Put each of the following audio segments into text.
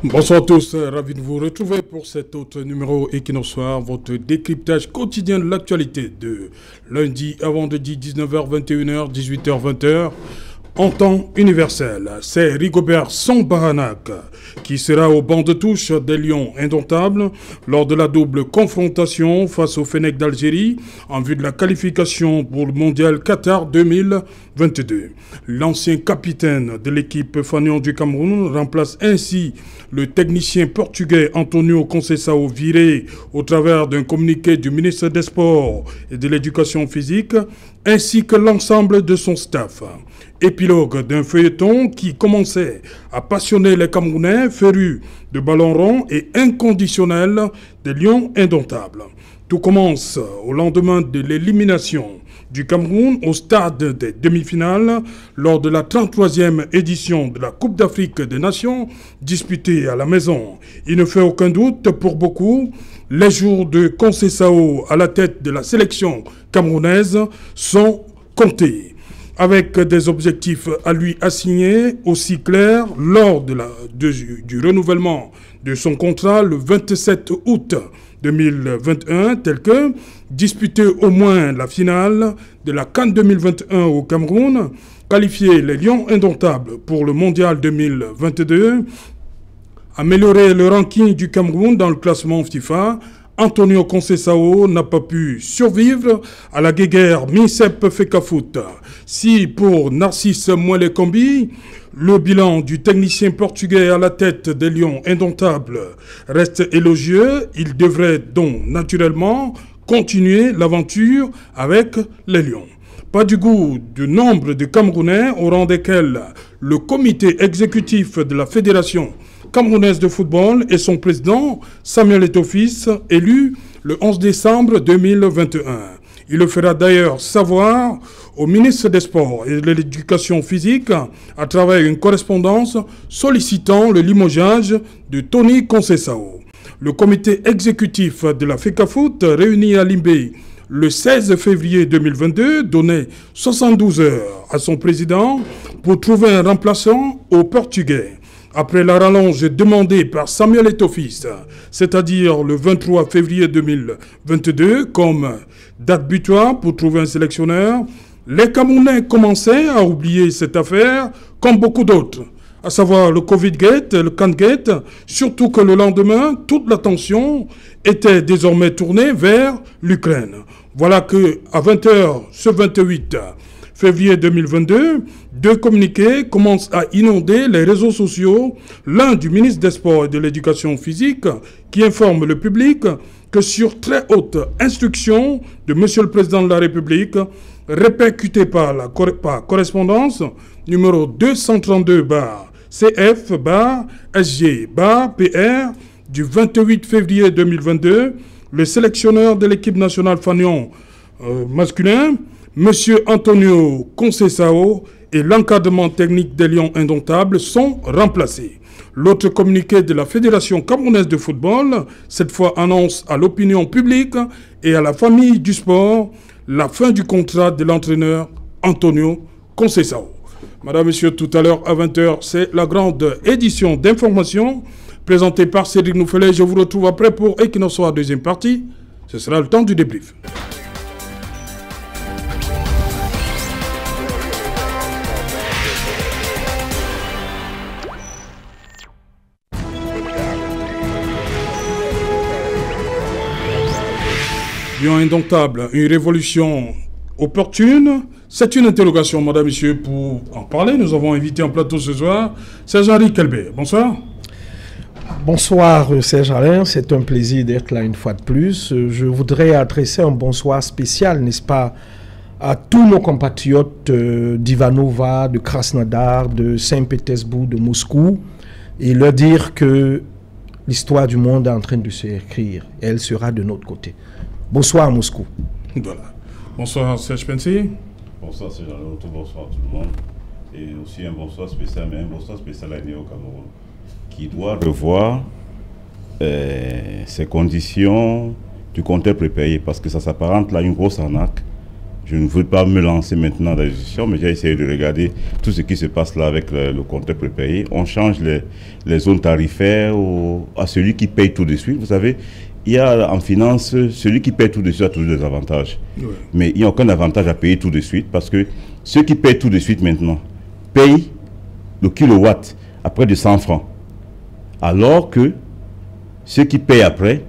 Bonsoir à tous, ravi de vous retrouver pour cet autre numéro Equinox Soir, votre décryptage quotidien de l'actualité de lundi à vendredi 19h, 21h, 18h, 20h. En temps universel, c'est Rigobert Sambaranak qui sera au banc de touche des Lions indomptables lors de la double confrontation face au Fennec d'Algérie en vue de la qualification pour le mondial Qatar 2022. L'ancien capitaine de l'équipe fanion du Cameroun remplace ainsi le technicien portugais Antonio Conceição viré au travers d'un communiqué du ministre des Sports et de l'Éducation physique ainsi que l'ensemble de son staff. Épilogue d'un feuilleton qui commençait à passionner les Camerounais férus de ballon rond et inconditionnels des Lions indomptables. Tout commence au lendemain de l'élimination du Cameroun au stade des demi-finales lors de la 33e édition de la Coupe d'Afrique des Nations disputée à la maison. Il ne fait aucun doute pour beaucoup, les jours de Conceição à la tête de la sélection camerounaise sont comptés. Avec des objectifs à lui assignés aussi clairs lors du renouvellement de son contrat le 27 août 2021, tel que disputer au moins la finale de la CAN 2021 au Cameroun, qualifier les Lions indomptables pour le mondial 2022, améliorer le ranking du Cameroun dans le classement FIFA. Antonio Conceição n'a pas pu survivre à la guéguerre MINSEP Fecafoot. Si pour Narcisse Mouelé-Kombi, le bilan du technicien portugais à la tête des Lions indomptables reste élogieux, il devrait donc naturellement continuer l'aventure avec les Lions. Pas du goût du nombre de Camerounais au rang desquels le comité exécutif de la Fédération camerounaise de football et son président, Samuel Eto'o-Fils, élu le 11 décembre 2021. Il le fera d'ailleurs savoir au ministre des Sports et de l'Éducation physique à travers une correspondance sollicitant le limogeage de Tony Conceição. Le comité exécutif de la Fecafoot, réuni à Limbé le 16 février 2022, donnait 72 heures à son président pour trouver un remplaçant au Portugais. Après la rallonge demandée par Samuel Eto'o-Fils, c'est-à-dire le 23 février 2022, comme date butoir pour trouver un sélectionneur, les Camerounais commençaient à oublier cette affaire comme beaucoup d'autres, à savoir le Covid-Gate, le Can-Gate, surtout que le lendemain, toute l'attention était désormais tournée vers l'Ukraine. Voilà que à 20h, ce 28 février 2022, deux communiqués commencent à inonder les réseaux sociaux. L'un du ministre des Sports et de l'Éducation physique qui informe le public que sur très haute instruction de Monsieur le Président de la République, répercuté par correspondance numéro 232-CF-SG-PR du 28 février 2022, le sélectionneur de l'équipe nationale fanion masculin, Monsieur Antonio Conceição et l'encadrement technique des Lions indomptables sont remplacés. L'autre communiqué de la Fédération camerounaise de football, cette fois annonce à l'opinion publique et à la famille du sport la fin du contrat de l'entraîneur Antonio Conceição. Madame, Monsieur, tout à l'heure à 20h, c'est la grande édition d'information présentée par Cédric Noufelet. Je vous retrouve après pour Equinox Soir, deuxième partie. Ce sera le temps du débrief. Lions indomptables, une révolution opportune? C'est une interrogation, madame, monsieur. Pour en parler, nous avons invité en plateau ce soir Serge-Henri Kelbet. Bonsoir. Bonsoir Serge-Alain, c'est un plaisir d'être là une fois de plus. Je voudrais adresser un bonsoir spécial, n'est-ce pas, à tous nos compatriotes d'Ivanova, de Krasnodar, de Saint-Pétersbourg, de Moscou, et leur dire que l'histoire du monde est en train de se écrire. Elle sera de notre côté. Bonsoir Moscou. Voilà. Bonsoir Serge Pensy. Bonsoir Serge Alain, bonsoir tout le monde. Et aussi un bonsoir spécial, mais un bonsoir spécial à Néo Cameroun, qui doit revoir ces conditions du compteur prépayé, parce que ça s'apparente là à une grosse arnaque. je ne veux pas me lancer maintenant dans la discussion, mais j'ai essayé de regarder tout ce qui se passe là avec le compteur prépayé. On change les zones tarifaires à celui qui paye tout de suite. Vous savez, il y a en finance, celui qui paye tout de suite a toujours des avantages. Ouais. Mais il n'y a aucun avantage à payer tout de suite parce que ceux qui payent tout de suite maintenant payent le kilowatt à près de 100 francs. Alors que ceux qui payent après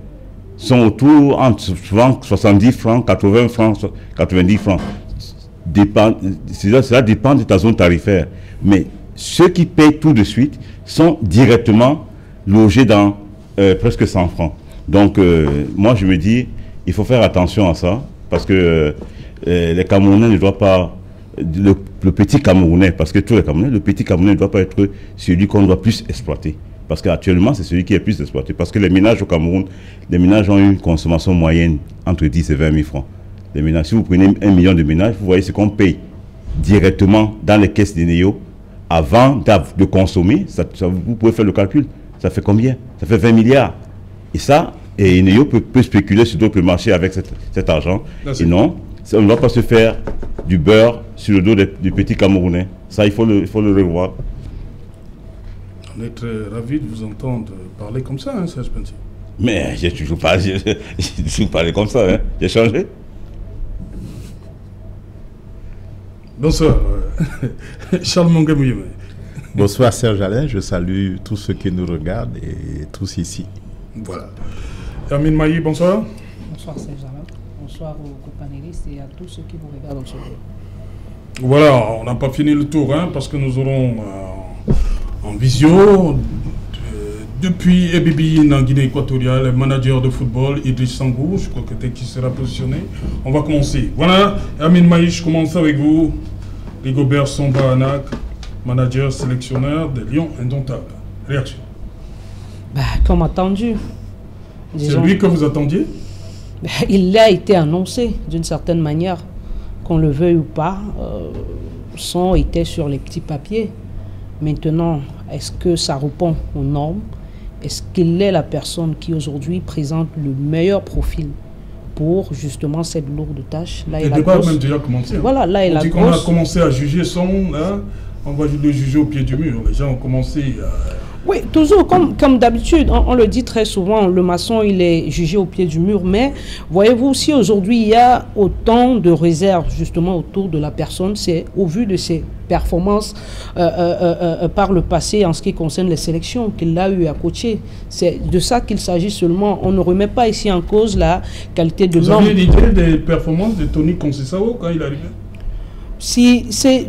sont autour entre souvent 70 francs, 80 francs, 90 francs. Cela dépend de ta zone tarifaire. Mais ceux qui payent tout de suite sont directement logés dans presque 100 francs. Donc, moi, je me dis, il faut faire attention à ça, parce que les Camerounais ne doivent pas... Le petit Camerounais, parce que tous les Camerounais, le petit Camerounais ne doit pas être celui qu'on doit plus exploiter. Parce qu'actuellement, c'est celui qui est plus exploité. Parce que les ménages au Cameroun, les ménages ont une consommation moyenne entre 10 et 20 000 francs. Les ménages, si vous prenez 1 million de ménages, vous voyez ce qu'on paye directement dans les caisses des NEO avant de consommer. Vous pouvez faire le calcul. Ça fait combien? Ça fait 20 milliards. Et ça, NEO peut spéculer sur d'autres marchés avec cet argent. Et non, on ne doit pas se faire du beurre sur le dos du petit Camerounais. Ça, il faut le revoir. On est très ravis de vous entendre parler comme ça, hein, Serge Penty. Mais j'ai toujours parlé comme ça, hein. J'ai changé. Bonsoir, Charles Mongamouye. Bonsoir Serge Alain, je salue tous ceux qui nous regardent et tous ici. Voilà. Hermine Mailly, bonsoir. Bonsoir Serge Alain, bonsoir aux copanélistes et à tous ceux qui vous regardent en ce moment. Voilà, on n'a pas fini le tour, hein, parce que nous aurons en visio, depuis Ebibi en Guinée équatoriale, le manager de football, Idriss Sangou, je crois que dès qu'il sera positionné, on va commencer. Voilà, Hermine Mailly, je commence avec vous. Rigobert Somba-Anak, manager sélectionneur des Lions Indomptables. Réaction? Comme attendu. C'est lui que vous attendiez? Il a été annoncé d'une certaine manière, qu'on le veuille ou pas. Son était sur les petits papiers. Maintenant, est-ce que ça répond aux normes? Est-ce qu'il est la personne qui aujourd'hui présente le meilleur profil pour justement cette lourde tâche? Là, le débat a même déjà commencé. Voilà, là, il a qu'on a commencé à juger son, hein, on va le juger au pied du mur. Les gens ont commencé à... Oui, toujours comme d'habitude, on le dit très souvent, le maçon il est jugé au pied du mur, mais voyez-vous, si aujourd'hui il y a autant de réserves justement autour de la personne, c'est au vu de ses performances par le passé en ce qui concerne les sélections qu'il a eu à coacher. C'est de ça qu'il s'agit seulement. On ne remet pas ici en cause la qualité de l'homme. Vous avez l'idée des performances de Tony Conceição quand il est arrivé?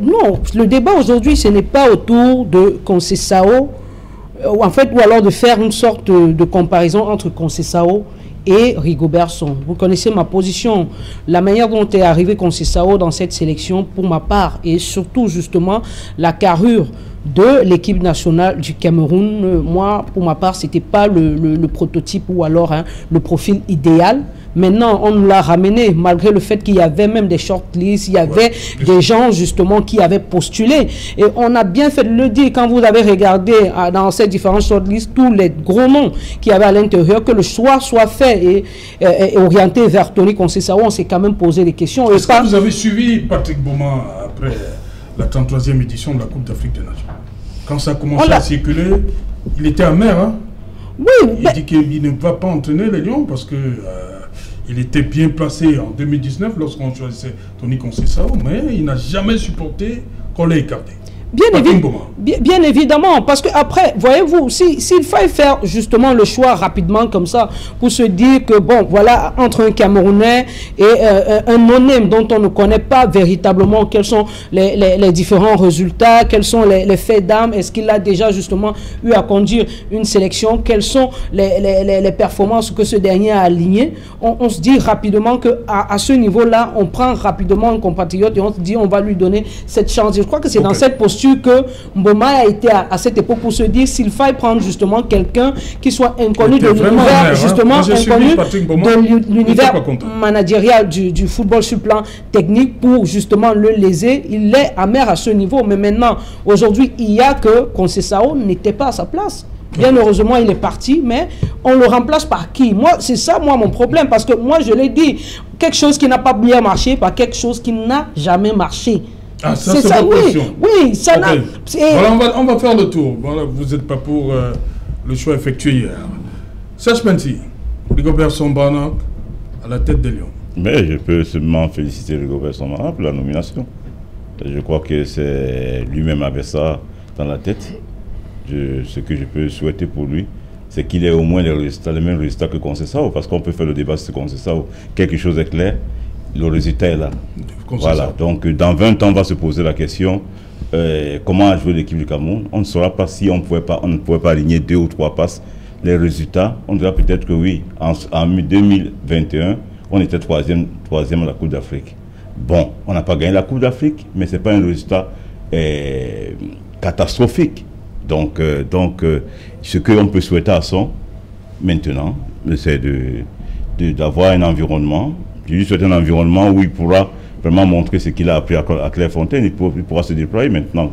Non, le débat aujourd'hui ce n'est pas autour de Conceição. En fait, ou alors de faire une sorte de comparaison entre Conceição et Rigobert Song. Vous connaissez ma position. La manière dont est arrivé Conceição dans cette sélection, pour ma part, et surtout justement la carrure de l'équipe nationale du Cameroun, moi, pour ma part, c'était pas le prototype ou alors le profil idéal. Maintenant, on nous l'a ramené, malgré le fait qu'il y avait même des shortlists, il y avait des gens justement qui avaient postulé. Et on a bien fait de le dire quand vous avez regardé dans ces différentes shortlists tous les gros noms qu'il y avait à l'intérieur, que le choix soit fait et orienté vers Tony Conceição. On s'est quand même posé des questions. Est-ce que vous avez suivi Patrick Boma après la 33e édition de la Coupe d'Afrique des Nations? Quand ça a commencé à circuler, il était amer, hein? Oui. Il dit qu'il ne va pas entraîner les Lions parce que il était bien placé en 2019 lorsqu'on choisissait Tony Conceição, mais il n'a jamais supporté qu'on l'ait écarté. Bien évidemment, parce que après, voyez-vous, s'il fallait faire justement le choix rapidement comme ça, pour se dire que bon, voilà, entre un Camerounais et un non-name dont on ne connaît pas véritablement quels sont les différents résultats, quels sont les faits d'âme, est-ce qu'il a déjà justement eu à conduire une sélection, quelles sont les performances que ce dernier a alignées, on se dit rapidement qu'à ce niveau-là, on prend rapidement un compatriote et on se dit on va lui donner cette chance. Je crois que c'est dans cette posture que Mboma a été à cette époque pour se dire s'il faille prendre justement quelqu'un qui soit inconnu de l'univers, justement inconnu de l'univers managérial du football sur le plan technique pour justement le léser. Il est amer à ce niveau, mais maintenant, aujourd'hui, il y a que Conceição n'était pas à sa place. Bien heureusement, il est parti, mais on le remplace par qui? Moi, c'est ça, moi, mon problème, parce que moi, je l'ai dit, quelque chose qui n'a pas bien marché par quelque chose qui n'a jamais marché. Ah, ça, c'est votre question. Oui, ça n'a... Voilà, on va faire le tour. Voilà, vous n'êtes pas pour le choix effectué hier. Serge Penty, Rigobert Sambana à la tête des Lions. Mais je peux seulement féliciter Rigobert Sambana pour la nomination. Je crois que c'est lui-même avec ça dans la tête. Ce que je peux souhaiter pour lui, c'est qu'il ait au moins les mêmes résultats que Conceição, parce qu'on peut faire le débat sur Conceição. Quelque chose est clair, le résultat est là. Voilà, donc dans 20 ans, on va se poser la question, comment a joué l'équipe du Cameroun? On ne saura pas si on ne pouvait pas aligner 2 ou 3 passes. Les résultats, on dira peut-être que oui, en 2021, on était troisième à la Coupe d'Afrique. Bon, on n'a pas gagné la Coupe d'Afrique, mais ce n'est pas un résultat catastrophique. Donc ce qu'on peut souhaiter à son, maintenant, c'est d'avoir un environnement. Je lui souhaite un environnement où il pourra vraiment montrer ce qu'il a appris à Clairefontaine. Il pourra se déployer maintenant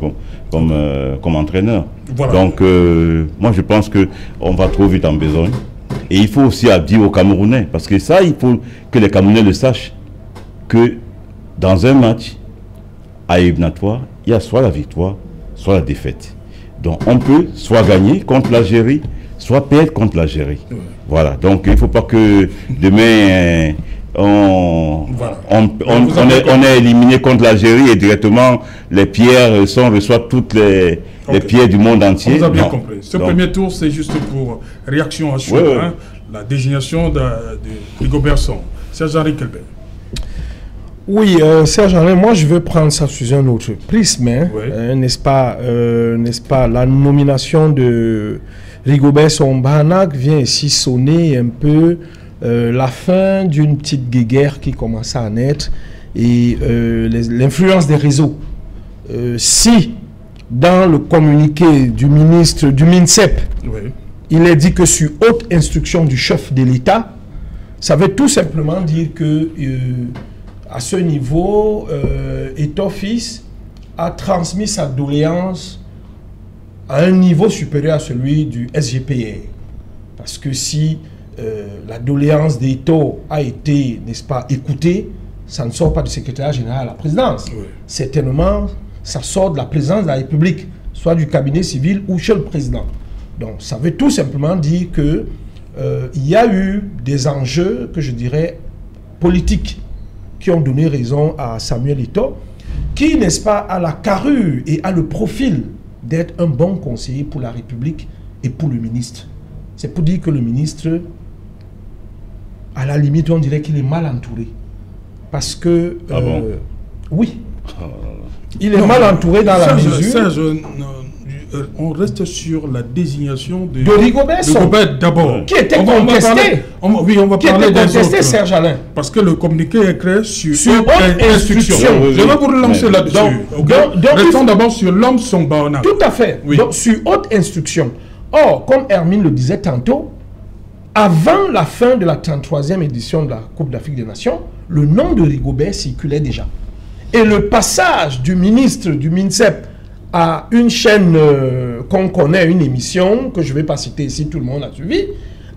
comme entraîneur. Voilà. Donc, moi, je pense qu'on va trop vite en besogne. Et il faut aussi dire aux Camerounais, parce que ça, il faut que les Camerounais le sachent, que dans un match à éliminatoire, il y a soit la victoire, soit la défaite. Donc on peut soit gagner contre l'Algérie, soit perdre contre l'Algérie. Voilà, donc il ne faut pas que demain on est éliminé contre l'Algérie et directement les pierres reçoivent toutes les pierres du monde entier. On a bien compris. Ce premier tour, c'est juste pour réaction à chaud, hein, la désignation de Rigobert Sambana. Serge-Henri Kelbel. Oui, Serge-Henri, moi je veux prendre ça sous un autre prisme, n'est-ce pas, la nomination de Rigobert Sambana vient ici sonner un peu la fin d'une petite guéguerre qui commençait à naître et l'influence des réseaux. Si dans le communiqué du ministre du MINSEP, il est dit que sur haute instruction du chef de l'État, ça veut tout simplement dire que à ce niveau, Eto'o-Fils a transmis sa doléance à un niveau supérieur à celui du SGPR. Parce que si la doléance d'Eto'o a été, n'est-ce pas, écoutée, ça ne sort pas du secrétariat général à la présidence. Certainement, ça sort de la présidence de la République, soit du cabinet civil ou chez le président. Donc, ça veut tout simplement dire que il y a eu des enjeux, que je dirais, politiques, qui ont donné raison à Samuel Eto'o, qui, n'est-ce pas, a la carrure et a le profil d'être un bon conseiller pour la République et pour le ministre. C'est pour dire que le ministre, à la limite, on dirait qu'il est mal entouré. Parce que... Ah bon? Oui. Il est mal entouré dans la mesure... on reste sur la désignation de Rigobert d'abord. Qui était contesté. Oui, on va parler des autres. Serge Alain. Parce que le communiqué est créé sur haute instruction. Je vais vous relancer là-dessus. Restons d'abord sur l'homme Sambana. Tout à fait. Oui. Donc, sur haute instruction. Or, comme Hermine le disait tantôt, avant la fin de la 33e édition de la Coupe d'Afrique des Nations, le nom de Rigobert circulait déjà. Et le passage du ministre du MINSEP à une chaîne qu'on connaît, une émission, que je ne vais pas citer ici, tout le monde a suivi,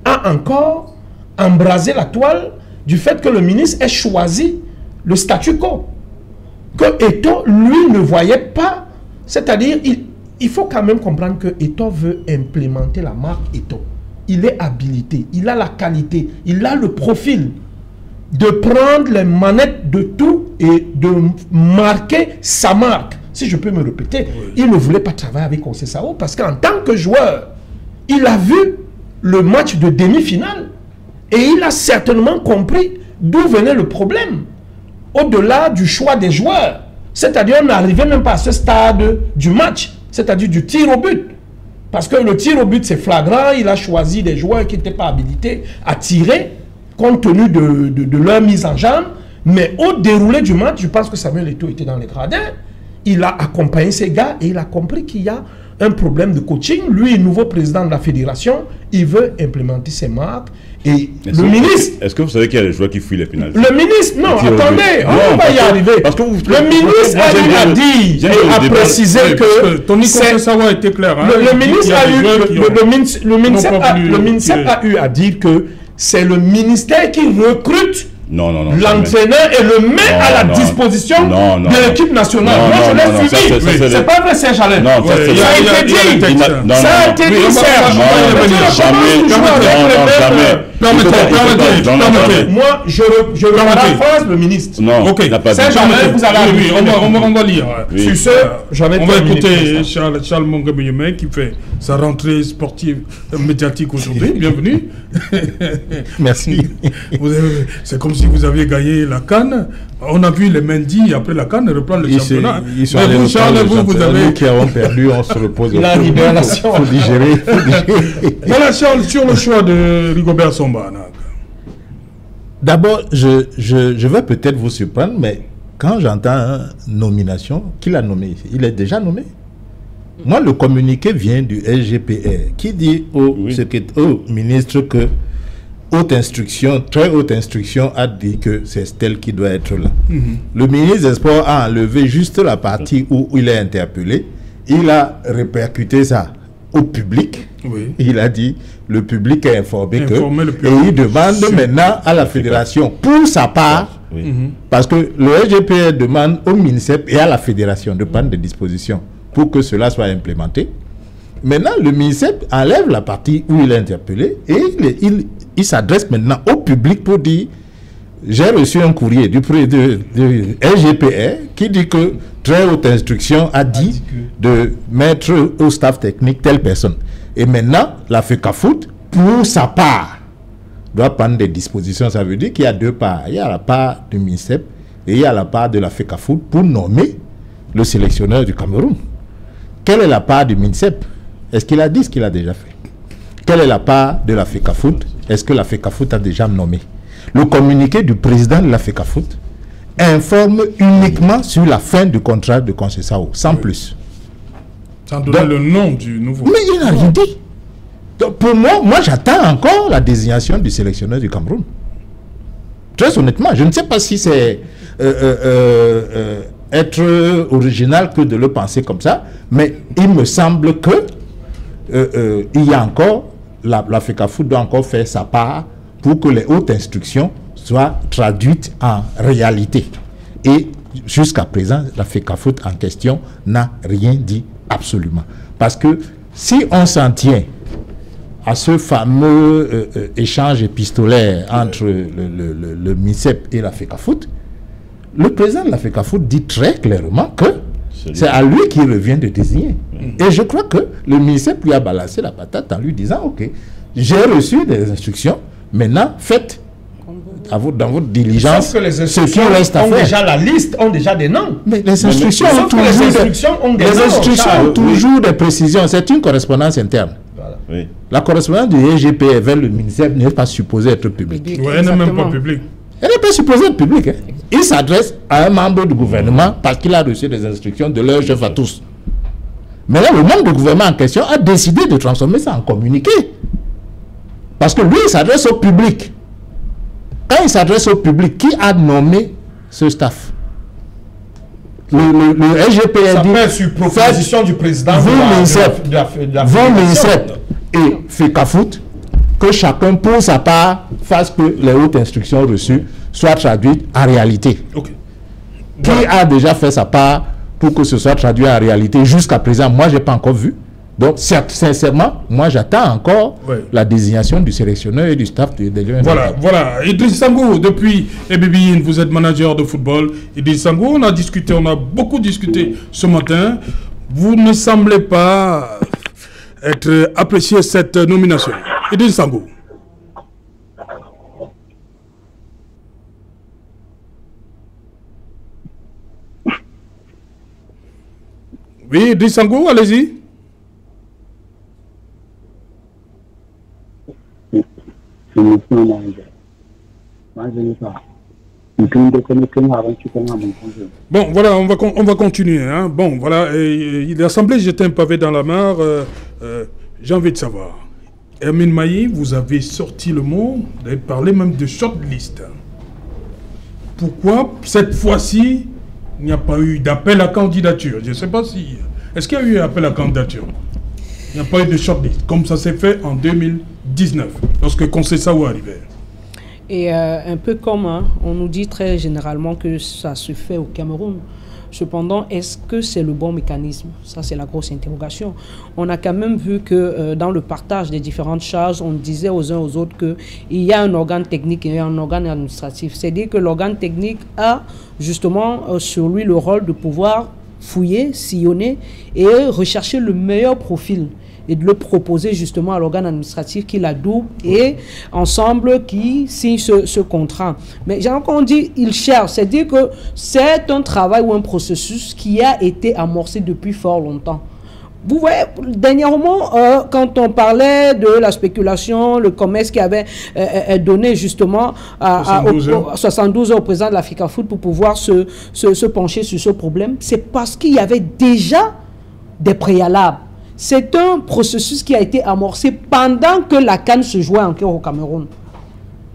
a encore embrasé la toile du fait que le ministre ait choisi le statu quo. Que Eto'o, lui, ne voyait pas. C'est-à-dire, il faut quand même comprendre que Eto'o veut implémenter la marque Eto'o. Il est habilité, il a la qualité, il a le profil de prendre les manettes de tout et de marquer sa marque. Si je peux me répéter, il ne voulait pas travailler avec Conceição parce qu'en tant que joueur, il a vu le match de demi-finale et il a certainement compris d'où venait le problème. Au-delà du choix des joueurs, c'est-à-dire on n'arrivait même pas à ce stade du match, c'est-à-dire du tir au but. Parce que le tir au but c'est flagrant, il a choisi des joueurs qui n'étaient pas habilités à tirer compte tenu de leur mise en jambe. Mais au déroulé du match, je pense que Samuel Eto'o était dans les gradins. Il a accompagné ces gars et il a compris qu'il y a un problème de coaching. Lui, nouveau président de la fédération, il veut implémenter ses marques. Et le ministre... Est-ce que vous savez qu'il y a des joueurs qui fuient les pénalités? Le ministre... Non, attendez, on va y arriver. Le ministre a dit et a précisé que... Tony Sawa a été clair. Le ministre a eu... Le ministère a eu à dire que c'est le ministère qui recrute l'entraîneur et le met à la disposition de l'équipe nationale. Moi, je l'ai suivi. C'est pas vrai, Serge Alain. Ça a été dit. Ça a été dit, Serge. Permettez. Moi, je paraphrase le ministre. Non, ok. Serge Alain, vous allez arriver. On va lire. Sur ce, on va écouter Charles Mongabéyemé qui fait sa rentrée sportive médiatique aujourd'hui. Bienvenue. Merci. C'est comme si vous aviez gagné la CAN. On a vu les Mendy après la CAN reprendre le championnat. Mais vous, Charles, vous avez... Nous qui avons perdu, on se repose. La libération. Il faut digérer. Voilà, Charles, sur le choix de Rigobert Song. D'abord, je vais peut-être vous surprendre, mais quand j'entends une nomination, qui l'a nommé ici? Il est déjà nommé. Moi, le communiqué vient du SGPR qui dit au ministre que haute instruction, très haute instruction a dit que c'est tel qui doit être là. Le ministre des Sports a enlevé juste la partie où il est interpellé. Il a répercuté ça au public. Il a dit le public est informé que et il demande maintenant à la fédération pour sa part parce que le SGPR demande au ministère et à la fédération de prendre des dispositions pour que cela soit implémenté. Maintenant, le ministère enlève la partie où il est interpellé et il s'adresse maintenant au public pour dire j'ai reçu un courrier du SGPR qui dit que très haute instruction a dit de mettre au staff technique telle personne. Et maintenant, la FECAFOOT, pour sa part, doit prendre des dispositions. Ça veut dire qu'il y a deux parts. Il y a la part du ministère et il y a la part de la FECAFOOT pour nommer le sélectionneur du Cameroun. Quelle est la part du MINSEP? Est-ce qu'il a dit ce qu'il a déjà fait? Quelle est la part de la FECAFOOT? Est-ce que la FECAFOOT a déjà nommé? Le communiqué du président de la FECAFOOT informe uniquement sur la fin du contrat de Conceição, sans plus. Sans donner le nom du nouveau. Mais il n'a rien dit. Donc pour moi j'attends encore la désignation du sélectionneur du Cameroun. Très honnêtement, je ne sais pas si c'est être original que de le penser comme ça, mais il me semble que il y a encore, la FECAFOOT doit encore faire sa part pour que les hautes instructions soient traduites en réalité. Et jusqu'à présent, la FECAFOOT en question n'a rien dit absolument. Parce que si on s'en tient à ce fameux échange épistolaire entre le MINSEP et la FECAFOOT, le président de la FECAFOOT dit très clairement que c'est à lui qu'il revient de désigner. Et je crois que le MINSEP lui a balancé la patate en lui disant « Ok, j'ai reçu des instructions, maintenant faites dans votre diligence ce qui reste à faire. » Déjà la liste, ont déjà des noms. Mais les instructions ont toujours des précisions. C'est une correspondance interne. Voilà. Oui. La correspondance du SGPR vers le ministère n'est pas supposée être publique. Oui, elle n'est même pas publique. Elle n'est pas supposée être publique. Hein. Il s'adresse à un membre du gouvernement parce qu'il a reçu des instructions de leur chef à tous. Mais là, le membre du gouvernement en question a décidé de transformer ça en communiqué. Parce que lui, il s'adresse au public. Quand il s'adresse au public, qui a nommé ce staff? Le SGPR dit sur proposition du président vos ministères et FECAFOOT, que chacun pour sa part fasse que les hautes instructions reçues soient traduites en réalité. Okay. Qui a déjà fait sa part pour que ce soit traduit en réalité jusqu'à présent? Moi, je n'ai pas encore vu. Donc, sincèrement, moi, j'attends encore la désignation du sélectionneur et du staff de l'UNFP. Voilà. Idriss Sango, depuis EBBIN, vous êtes manager de football. Idriss Sango, on a beaucoup discuté ce matin. Vous ne semblez pas être apprécié cette nomination. Idriss Sango. Oui, Idriss Sango, allez-y. Moi, je n'ai pas. Bon, voilà, on va continuer. Hein. Bon, voilà, l'Assemblée jetait un pavé dans la mare. J'ai envie de savoir. Hermine Mailly, vous avez sorti le mot, vous avez parlé même de shortlist. Pourquoi, cette fois-ci, il n'y a pas eu d'appel à candidature? Je ne sais pas si... Est-ce qu'il y a eu un appel à candidature? Il n'y a pas eu de shortlist, comme ça s'est fait en 2019, lorsque Conceição arrivait. Et un peu comme on nous dit très généralement que ça se fait au Cameroun. Cependant, est-ce que c'est le bon mécanisme? Ça, c'est la grosse interrogation. On a quand même vu que dans le partage des différentes charges, on disait aux uns aux autres qu'il y a un organe technique et un organe administratif. C'est-à-dire que l'organe technique a justement sur lui le rôle de pouvoir fouiller, sillonner et rechercher le meilleur profil et de le proposer justement à l'organe administratif qui la double et ensemble qui signe ce contrat. Mais j'ai encore dit, il cherche, c'est-à-dire que c'est un travail ou un processus qui a été amorcé depuis fort longtemps. Vous voyez, dernièrement, quand on parlait de la spéculation, le commerce qui avait donné justement 72 heures au président de l'Africa-Foot pour pouvoir se pencher sur ce problème, c'est parce qu'il y avait déjà des préalables. C'est un processus qui a été amorcé pendant que la CAN se jouait encore au Cameroun.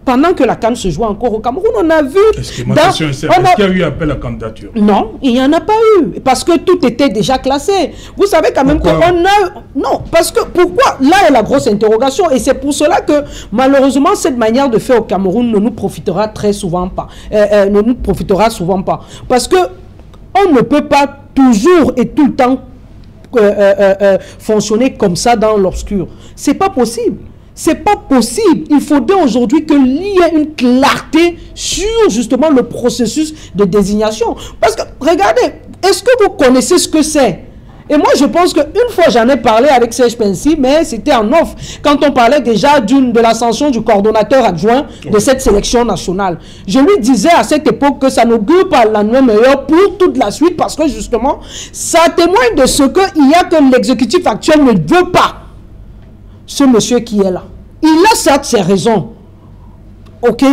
Pendant que la CAN se jouait encore au Cameroun, on a vu... Est-ce qu'il y a eu appel à candidature? Non, il n'y en a pas eu. Parce que tout était déjà classé. Vous savez quand même qu'on a... Non, parce que pourquoi? Là est la grosse interrogation. Et c'est pour cela que malheureusement, cette manière de faire au Cameroun ne nous profitera très souvent pas. Ne nous profitera souvent pas. Parce que on ne peut pas toujours et tout le temps fonctionner comme ça dans l'obscur. C'est pas possible. C'est pas possible. Il faudrait aujourd'hui qu'il y ait une clarté sur justement le processus de désignation. Parce que, regardez, est-ce que vous connaissez ce que c'est? Et moi, je pense qu'une fois, j'en ai parlé avec Serge Pensy, mais c'était en off, quand on parlait déjà de l'ascension du coordonnateur adjoint de cette sélection nationale. Je lui disais à cette époque que ça n'augure pas la meilleure pour toute la suite, parce que justement, ça témoigne de ce qu'il y a que l'exécutif actuel ne veut pas. Ce monsieur qui est là. Il a certes ses raisons. Ok.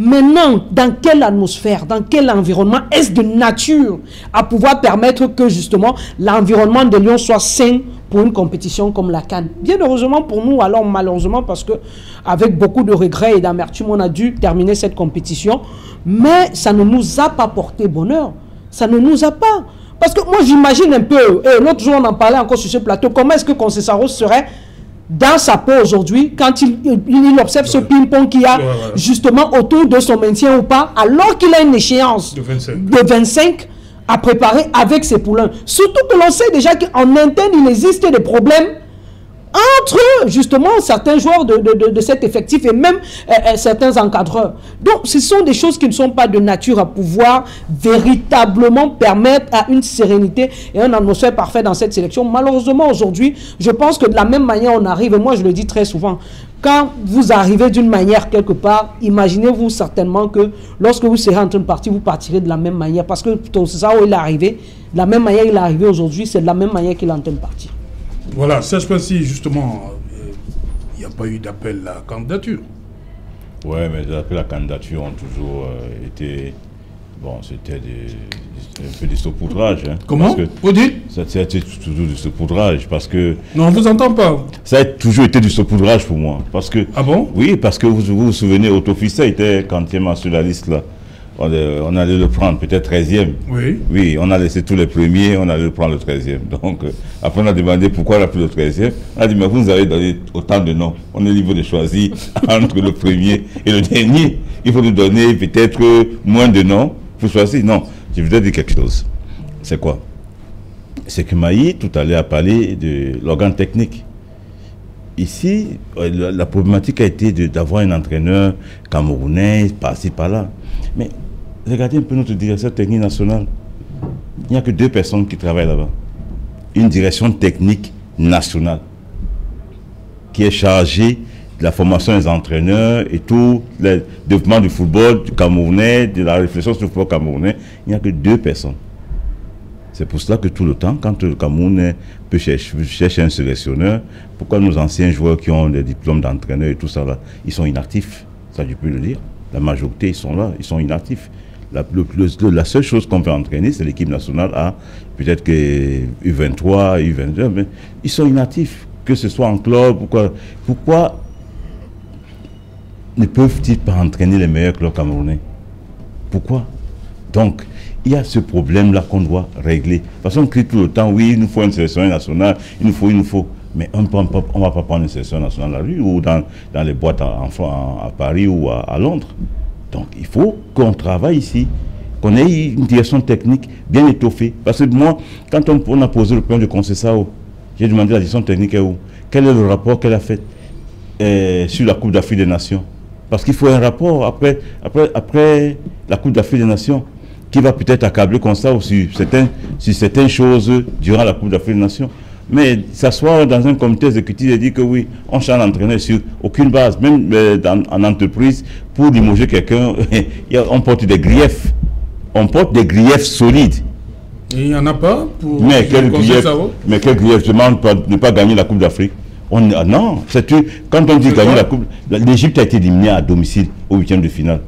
Maintenant, dans quelle atmosphère, dans quel environnement est-ce de nature à pouvoir permettre que justement l'environnement de Lyon soit sain pour une compétition comme la CAN? Bien heureusement pour nous, alors malheureusement parce que avec beaucoup de regrets et d'amertume, on a dû terminer cette compétition, mais ça ne nous a pas porté bonheur. Ça ne nous a pas. Parce que moi j'imagine un peu, et l'autre jour on en parlait encore sur ce plateau, comment est-ce que Conceição serait dans sa peau aujourd'hui, quand il observe ce ping-pong qu'il y a justement autour de son maintien ou pas, alors qu'il a une échéance de 25 à préparer avec ses poulains. Surtout que l'on sait déjà qu'en interne, il existe des problèmes entre justement certains joueurs de cet effectif et même certains encadreurs. Donc ce sont des choses qui ne sont pas de nature à pouvoir véritablement permettre à une sérénité et un atmosphère parfait dans cette sélection. Malheureusement aujourd'hui, je pense que de la même manière on arrive, et moi je le dis très souvent, quand vous arrivez d'une manière quelque part, imaginez-vous certainement que lorsque vous serez en train de partir, vous partirez de la même manière, parce que c'est ça où il est arrivé, de la même manière il est arrivé aujourd'hui, c'est de la même manière qu'il est en train de partir. Voilà, Serge Pensy, justement, il n'y a pas eu d'appel à candidature. Oui, mais les appels à candidature ont toujours été... Bon, c'était un peu du saupoudrage. Hein, comment? Vous dites? Ça a été toujours du saupoudrage, parce que... Non, on ne vous entend pas. Ça a toujours été du saupoudrage pour moi, parce que... Ah bon? Oui, parce que vous vous souvenez, Autofissa était quantièmement sur la liste, là. On allait le prendre, peut-être 13e. Oui. Oui, on a laissé tous les premiers, on allait le prendre le 13e. Donc, après, on a demandé pourquoi on a pris le 13e. On a dit, mais vous nous avez donné autant de noms. On est libre de choisir entre le premier et le dernier. Il faut nous donner peut-être moins de noms pour choisir. Non, je voudrais dire quelque chose. C'est quoi? C'est que Mailly, tout à l'heure, a parlé de l'organe technique. Ici, la problématique a été d'avoir un entraîneur camerounais, par-ci, par-là. Mais regardez un peu notre direction technique nationale. Il n'y a que 2 personnes qui travaillent là-bas. Une direction technique nationale qui est chargée de la formation des entraîneurs et tout le développement du football du Camerounais, de la réflexion sur le football camerounais. Il n'y a que 2 personnes. C'est pour cela que tout le temps, quand le Cameroun peut chercher un sélectionneur, pourquoi nos anciens joueurs qui ont des diplômes d'entraîneur et tout ça là, ils sont inactifs? Ça, je peux le dire. La majorité, ils sont là, ils sont inactifs. La seule chose qu'on peut entraîner, c'est l'équipe nationale A, peut-être que U23, U22, mais ils sont inactifs, que ce soit en club ou quoi. Pourquoi ne peuvent-ils pas entraîner les meilleurs clubs camerounais? Pourquoi? Donc, il y a ce problème-là qu'on doit régler. Parce qu'on crie tout le temps, oui, il nous faut une sélection nationale, il nous faut. Mais on ne va pas prendre une sélection nationale à la rue ou dans les boîtes à Paris ou à Londres. Donc, il faut qu'on travaille ici, qu'on ait une direction technique bien étoffée. Parce que moi, quand on a posé le plan de Conceição, j'ai demandé la direction technique est où? Quel est le rapport qu'elle a fait sur la Coupe d'Afrique des Nations? Parce qu'il faut un rapport après la Coupe d'Afrique des Nations qui va peut-être accabler Conceição sur certaines choses durant la Coupe d'Afrique des Nations. Mais s'asseoir dans un comité exécutif et dire que oui, on change d'entraîneur sur aucune base, même en entreprise, pour limoger quelqu'un, on porte des griefs. On porte des griefs solides. Et il n'y en a pas pour... Mais quel grief je demande ne pas gagner la Coupe d'Afrique. Non, quand on dit gagner la Coupe, l'Égypte a été éliminée à domicile au 8e de finale.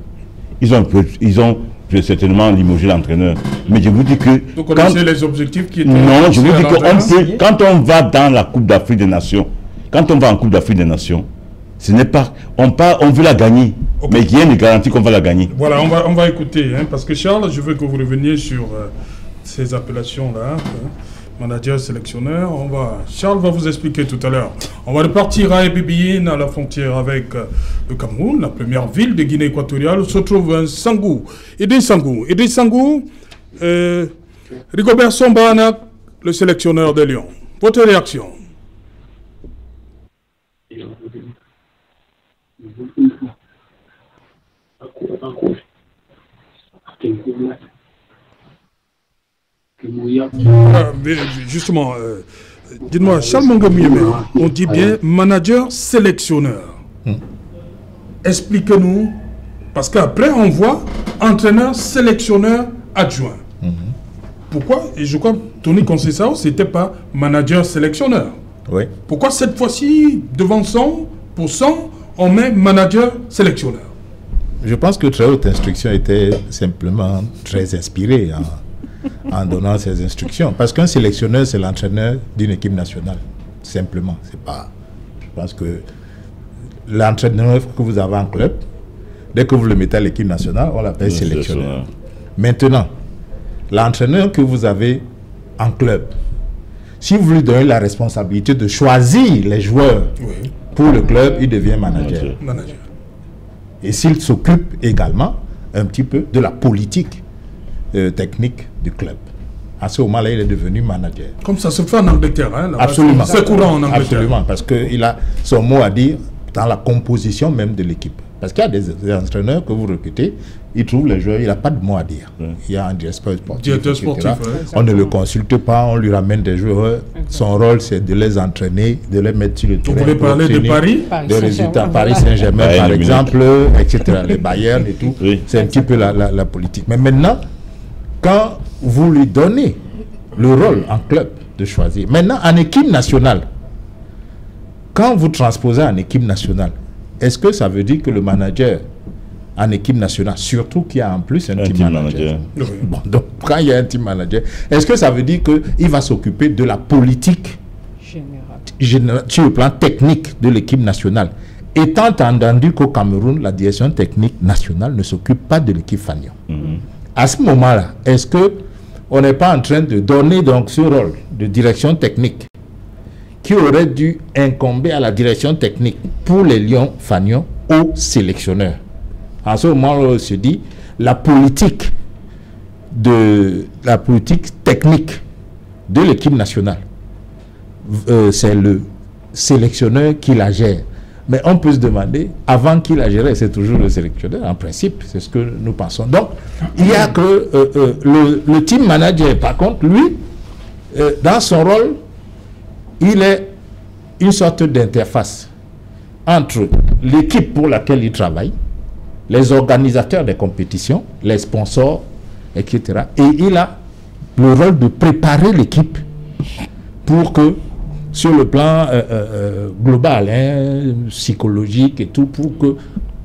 Ils ont certainement limogé l'entraîneur. Mais je vous dis que... Vous connaissez les objectifs qui étaient... Non, je vous dis que quand on va dans la Coupe d'Afrique des Nations, quand on va en Coupe d'Afrique des Nations, ce n'est pas... On veut la gagner. Okay. Mais il y a une garantie qu'on va la gagner. Voilà, on va écouter. Parce que Charles, je veux que vous reveniez sur ces appellations-là. Manager, sélectionneur. Charles va vous expliquer tout à l'heure. On va repartir à Ebibiyine, à la frontière avec le Cameroun. La première ville de Guinée équatoriale se trouve à Sangou. Idriss Sangou, Rigobert Sambana, le sélectionneur de Lyon. Votre réaction? Justement, dites-moi, Charles Mongomieme, on dit bien manager sélectionneur. Expliquez-nous, parce qu'après on voit entraîneur sélectionneur adjoint. Pourquoi? Et je crois que Tony Conceição, c'était pas manager sélectionneur. Oui. Pourquoi cette fois-ci, devant 100%, on met manager sélectionneur? Je pense que très haute instruction était simplement très inspirée en donnant ces instructions. Parce qu'un sélectionneur, c'est l'entraîneur d'une équipe nationale. Simplement. C'est pas... Je pense que l'entraîneur que vous avez en club, dès que vous le mettez à l'équipe nationale, on l'appelle sélectionneur. Maintenant, l'entraîneur que vous avez en club, si vous lui donnez la responsabilité de choisir les joueurs pour le club, il devient manager. Et s'il s'occupe également un petit peu de la politique technique du club. À ce moment-là, il est devenu manager. Comme ça se fait en Angleterre. Hein, absolument. C'est courant en Angleterre. Absolument, parce qu'il a son mot à dire dans la composition même de l'équipe. Parce qu'il y a des entraîneurs que vous recrutez, ils trouvent les joueurs, il n'a pas de mot à dire. Il y a un directeur sportif, on ne le consulte pas, on lui ramène des joueurs. Son rôle, c'est de les entraîner, de les mettre sur le terrain. Vous voulez parler de Paris? Des résultats, Paris Saint-Germain, par exemple, etc. Les Bayern et tout. C'est un petit peu la politique. Mais maintenant, quand vous lui donnez le rôle en club de choisir, maintenant en équipe nationale, quand vous transposez en équipe nationale, est-ce que ça veut dire que le manager en équipe nationale, surtout qu'il y a en plus un team manager. Bon, donc quand il y a un team manager, est-ce que ça veut dire qu'il va s'occuper de la politique générale sur le plan technique de l'équipe nationale? Étant entendu qu'au Cameroun, la direction technique nationale ne s'occupe pas de l'équipe Fagnon. À ce moment-là, est-ce qu'on n'est pas en train de donner donc ce rôle de direction technique qui aurait dû incomber à la direction technique pour les Lions Fagnon aux sélectionneurs? À ce moment-là, on se dit la politique technique de l'équipe nationale, c'est le sélectionneur qui la gère. Mais on peut se demander, avant qui la gérait, c'est toujours le sélectionneur, en principe, c'est ce que nous pensons. Donc, il y a que le team manager, par contre, lui, dans son rôle, il est une sorte d'interface entre l'équipe pour laquelle il travaille, les organisateurs des compétitions, les sponsors, etc. Et il a le rôle de préparer l'équipe pour que, sur le plan global, psychologique et tout, pour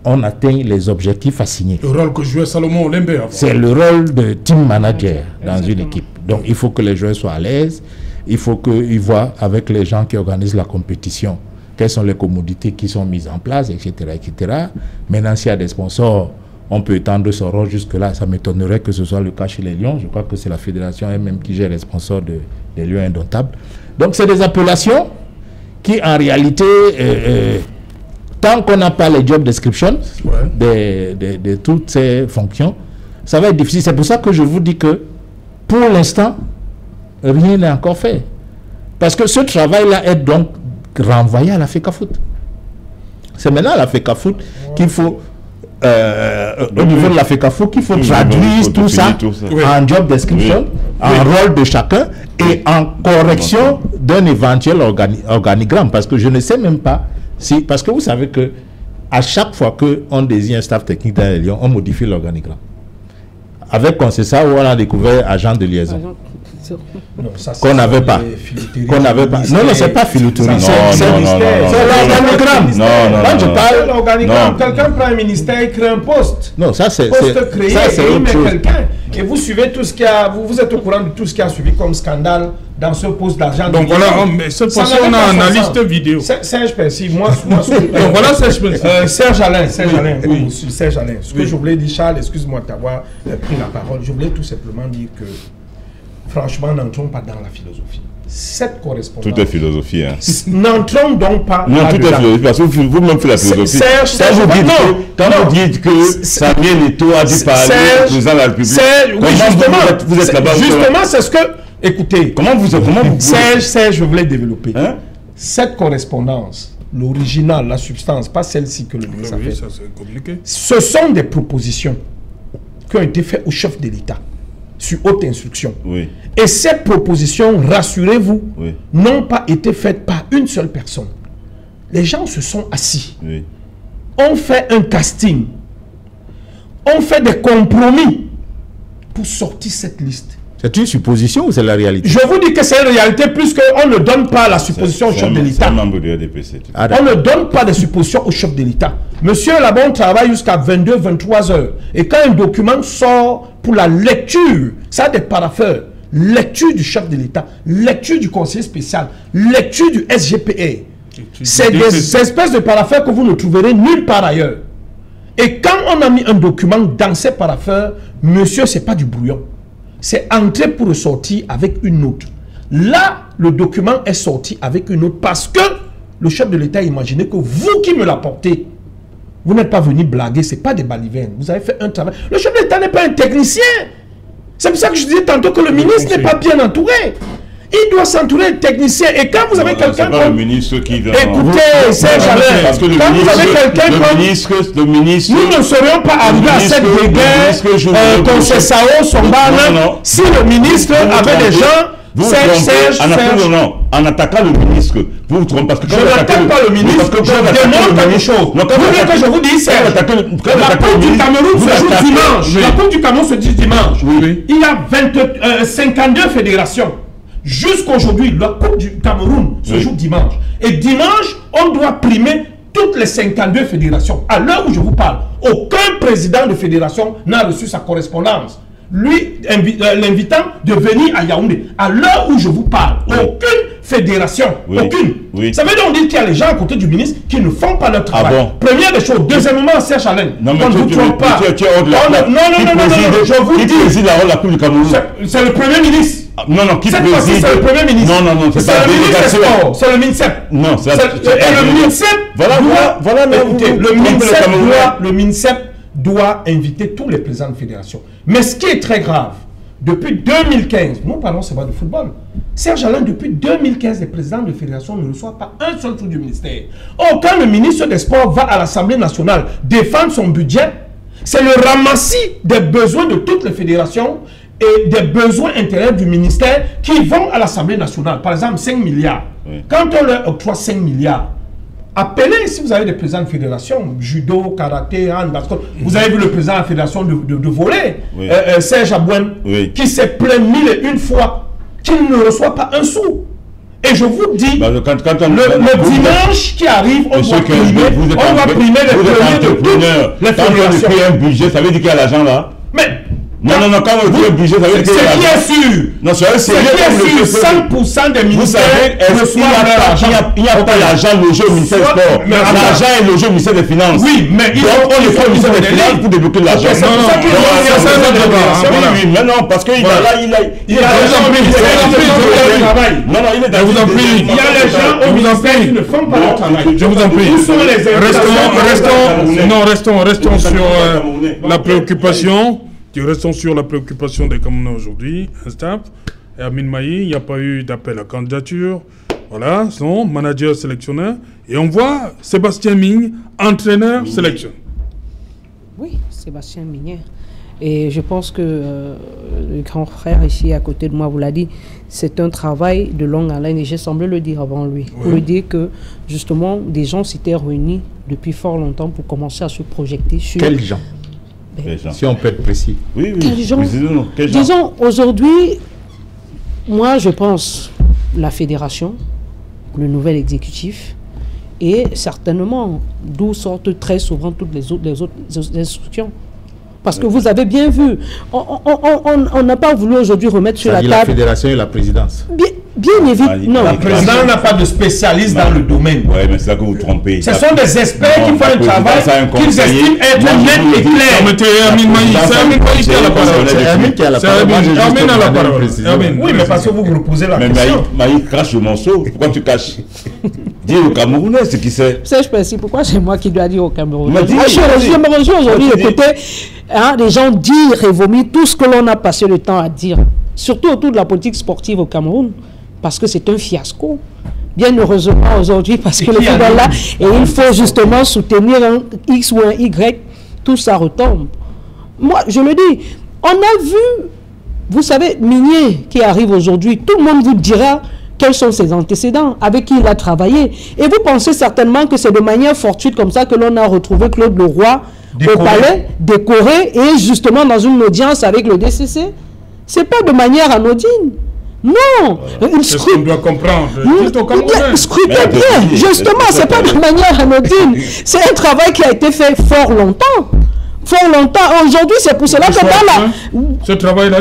on atteint les objectifs assignés. Le rôle que jouait Salomon Lembe avant. C'est le rôle de team manager dans une équipe. Donc il faut que les joueurs soient à l'aise, il faut qu'ils voient avec les gens qui organisent la compétition quelles sont les commodités qui sont mises en place, etc. etc. Maintenant, s'il y a des sponsors, on peut étendre ce rôle jusque-là. Ça m'étonnerait que ce soit le cas chez les Lions. Je crois que c'est la fédération elle-même qui gère les sponsors des Lions indomptables. Donc c'est des appellations qui en réalité, tant qu'on n'a pas les job descriptions de toutes ces fonctions, ça va être difficile. C'est pour ça que je vous dis que pour l'instant, rien n'est encore fait. Parce que ce travail-là est donc renvoyé à la FECAFOOT. C'est maintenant à la FECAFOOT qu'il faut, au niveau de la FECAFOOT, qu'il faut traduire tout ça en job description, en rôle de chacun et en correction d'un éventuel organigramme. Parce que je ne sais même pas si... Parce que vous savez que à chaque fois qu'on désigne un staff technique dans les Lions, on modifie l'organigramme. Avec Concessa, où on a découvert agent de liaison. Qu'on n'avait pas. Qu'on n'avait pas. Non, non, c'est pas filouterie. C'est l'organigramme. Quand je parle l'organigramme, quelqu'un prend un ministère et crée un poste. Non, ça c'est. Poste créé et il met quelqu'un. Et vous suivez tout ce qu'il y a. Vous êtes au courant de tout ce qui a suivi comme scandale dans ce poste d'argent. Donc voilà, mais cette fois-ci, on a un analyste vidéo. Serge Percy, moi. Donc voilà Serge Percy. Serge Alain. Serge Alain. Ce que je voulais dire, Charles, excuse-moi de t'avoir pris la parole. Je voulais tout simplement dire que franchement, n'entrons pas dans la philosophie. Cette correspondance. Tout est philosophie. Hein. N'entrons donc pas. Non, tout est philosophie. Parce que vous-même faites la philosophie. Quand vous dites que Samuel Eto'o a dû parler au président de la République, vous êtes là-bas. Justement, c'est ce que. Écoutez. Comment vous Serge, je voulais développer. Hein? Cette correspondance, l'original, la substance, pas celle-ci que le ministre a fait. Ce sont des propositions qui ont été faites au chef de l'État sur haute instruction. Oui. Et ces propositions, rassurez-vous, n'ont pas été faites par une seule personne. Les gens se sont assis. Oui. On fait un casting. On fait des compromis pour sortir cette liste. C'est une supposition ou c'est la réalité? Je vous dis que c'est une réalité puisqu'on ne donne pas la supposition au chef de l'État. On ne donne pas de supposition au chef de l'État. Monsieur là-bas, on travaille jusqu'à 22, 23 heures. Et quand un document sort pour la lecture, ça a des parapheurs. Lecture du chef de l'État, lecture du conseiller spécial, lecture du SGPR. C'est des espèces de parapheurs que vous ne trouverez nulle part ailleurs. Et quand on a mis un document dans ces parapheurs, monsieur, ce n'est pas du brouillon. C'est entré pour ressortir avec une note. Là, le document est sorti avec une note parce que le chef de l'État a imaginé que vous qui me l'apportez, vous n'êtes pas venu blaguer, ce n'est pas des balivernes. Vous avez fait un travail. Le chef de l'État n'est pas un technicien. C'est pour ça que je disais tantôt que le ministre n'est pas bien entouré. Il doit s'entourer de techniciens. Et quand vous avez quelqu'un comme... le ministre qui... Écoutez, Serge Alain, parce que quand vous avez quelqu'un comme... le ministre... Nous ne serions pas arrivés à cette guerre, Concessa, Sombana, si le ministre avait des gens... En attaquant le ministre, vous vous trompez parce que je n'attaque pas le ministre, je demande quelque chose. Vous voulez que je vous dise, Serge, la Coupe du Cameroun se joue dimanche. La Coupe du Cameroun se dit dimanche. Il y a 52 fédérations. Jusqu'aujourd'hui, la Coupe du Cameroun se joue dimanche. Et dimanche, on doit primer toutes les 52 fédérations. À l'heure où je vous parle, aucun président de fédération n'a reçu sa correspondance. Lui, l'invitant de venir à Yaoundé. À l'heure où je vous parle, aucune fédération, aucune. Ça veut donc dire qu'il y a les gens à côté du ministre qui ne font pas leur travail. Première des choses. Deuxièmement, Serge Alain, on ne vous trompe pas. Non, je vous dis. Qui préside la Coupe du Cameroun? C'est le Premier ministre. Non, qui cette fois-ci, c'est le Premier ministre. Non, c'est pas le ministre des Sports. C'est le MINSEP. Non, c'est le MINSEP. Voilà, écoutez, le MINSEP doit inviter tous les présidents de fédération. Mais ce qui est très grave, depuis 2015, nous parlons seulement de football. Serge Alain, depuis 2015, les présidents de fédération ne reçoivent pas un seul truc du ministère. Or, quand le ministre des Sports va à l'Assemblée nationale défendre son budget, c'est le ramassis des besoins de toutes les fédérations et des besoins intérieurs du ministère qui vont à l'Assemblée nationale. Par exemple, 5 milliards. Quand on leur octroie 5 milliards, appelez, si vous avez des présidents de fédération, judo, karaté, hand, basket. Vous avez vu le président de la fédération de volley, Serge Abouane, qui s'est plaint 1001 fois qu'il ne reçoit pas un sou. Et je vous dis, Bah, le dimanche qui arrive, on doit primer les premiers de toutes les fédérations. Quand on un budget, ça veut dire qu'il y a l'argent là. Mais non, quand on fait un budget, ça veut dire qu'il y a l'argent. C'est qui est sûr. Non, c'est sûr, 100% des ministères il n'y a pas l'argent logé au ministère du Sport. L'argent est logé au ministère des Finances. Oui, mais on le fait au ministère des Finances pour débloquer l'argent. Mais non, parce qu'il est là, il est il y a les gens au ministère qui ne font pas leur travail. Je vous en prie. Où sont les Restons sur la préoccupation. Restons sur la préoccupation des Camerounais aujourd'hui. Et à Minmaï, il n'y a pas eu d'appel à candidature. Voilà, son manager sélectionneur. Et on voit Sébastien Migne, entraîneur sélectionneur. Oui, Sébastien Migne. Et je pense que le grand frère ici à côté de moi vous l'a dit, c'est un travail de longue haleine et j'ai semblé le dire avant lui. Pour lui dire que justement des gens s'étaient réunis depuis fort longtemps pour commencer à se projeter sur... Quels gens? Si on peut être précis. Oui. Quels gens? Disons, aujourd'hui, moi je pense la fédération, le nouvel exécutif, et certainement d'où sortent très souvent toutes les autres instructions. Parce que vous avez bien vu, on n'a pas voulu aujourd'hui remettre sur la table... La fédération et la présidence. Bien évidemment. La présidence n'a pas de spécialiste dans le domaine. Oui, mais c'est là que vous trompez. Ce sont des experts qui font un travail qu'ils estiment être net et clair. C'est Amin qui a la parole. C'est Amin qui a la parole. Amin a la parole. Oui, mais parce que vous reposez la question. Mais Maï crache le morceau. Pourquoi tu caches? Dis au Camerounais ce qu'il sait. Je précise, pourquoi c'est moi qui dois dire au Camerounais? Je me rejoins aujourd'hui écouter des gens dire et vomir tout ce que l'on a passé le temps à dire. Surtout autour de la politique sportive au Cameroun. Parce que c'est un fiasco. Bien heureusement aujourd'hui, parce que le football là, et il faut justement soutenir un X ou un Y, tout ça retombe. Moi, je le dis, on a vu, vous savez, Minier qui arrive aujourd'hui, tout le monde vous dira quels sont ses antécédents, avec qui il a travaillé. Et vous pensez certainement que c'est de manière fortuite comme ça que l'on a retrouvé Claude Leroy au palais, décoré, et justement dans une audience avec le DCC. C'est pas de manière anodine. Non, c'est ce qu'on doit comprendre. Scrutez bien, justement, c'est pas de manière anodine. C'est un travail qui a été fait fort longtemps. Fort longtemps. Aujourd'hui, c'est pour cela que ce travail-là,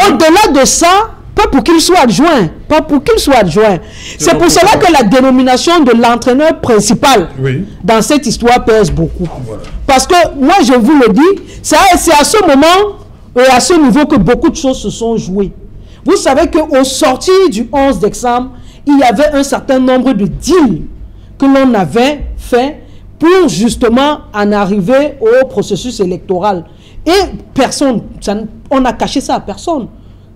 au-delà de ça, pas pour qu'il soit adjoint. Pas pour qu'il soit adjoint. C'est pour cela que la dénomination de l'entraîneur principal dans cette histoire pèse beaucoup. Voilà. Parce que moi, je vous le dis, c'est à ce moment et à ce niveau que beaucoup de choses se sont jouées. Vous savez qu'au sorti du 11 décembre, il y avait un certain nombre de deals que l'on avait fait pour justement en arriver au processus électoral. Et personne, on a caché ça à personne,